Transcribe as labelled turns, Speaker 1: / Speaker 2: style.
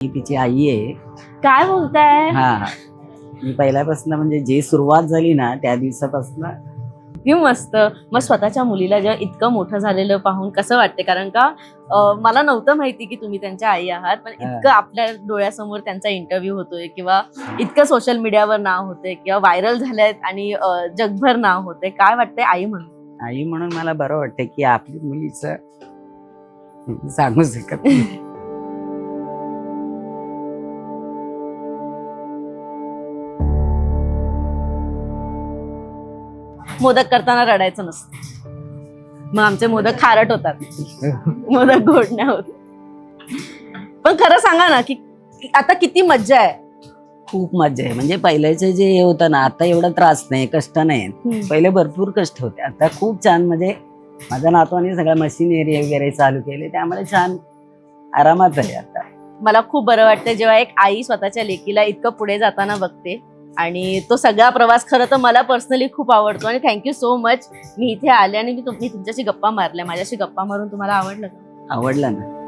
Speaker 1: ती तिची आई आहे.
Speaker 2: काय बोलताय?
Speaker 1: हा, मी पहिल्यापासून म्हणजे जी सुरुवात झाली ना त्या दिवसापासून.
Speaker 2: किती मस्त. मग स्वतःच्या मुलीला जेव्हा इतकं मोठं झालेलं पाहून कसं वाटते? कारण का मला नव्हतं माहिती की तुम्ही त्यांच्या आई आहात, पण इतकं आपल्या डोळ्यासमोर त्यांचा इंटरव्ह्यू होतोय किंवा इतकं सोशल मीडियावर नाव होतंय किंवा व्हायरल झाल्यात आणि जगभर नाव होतंय. काय वाटतंय आई म्हणून?
Speaker 1: आई म्हणून मला बरं वाटतं की आपली मुलीचं सांगू शकत नाही.
Speaker 2: मोदक करताना रडायचं नसतं. मग आमचे मोदक खारट होतात, मोदक गोड नाही होत. पण खरं सांगा ना की आता किती मज्जा आहे.
Speaker 1: खूप मजा आहे. म्हणजे पहिल्याचे जे हे होतं ना, आता एवढा त्रास नाही, कष्ट नाही. पहिले भरपूर कष्ट होते, आता खूप छान. म्हणजे माझ्या नातवाने सगळ्या मशिनरी वगैरे चालू केले, त्यामुळे छान आरामात आहे आता.
Speaker 2: मला खूप बरं वाटतं जेव्हा एक आई स्वतःच्या लेकीला इतकं पुढे जाताना बघते. आणि तो सगळा प्रवास खरं तर मला पर्सनली खूप आवडतो. आणि थँक्यू सो मच. मी इथे आले आणि मी तुमच्याशी गप्पा मारल्या. माझ्याशी गप्पा मारून तुम्हाला आवडलं का?
Speaker 1: आवडला ना.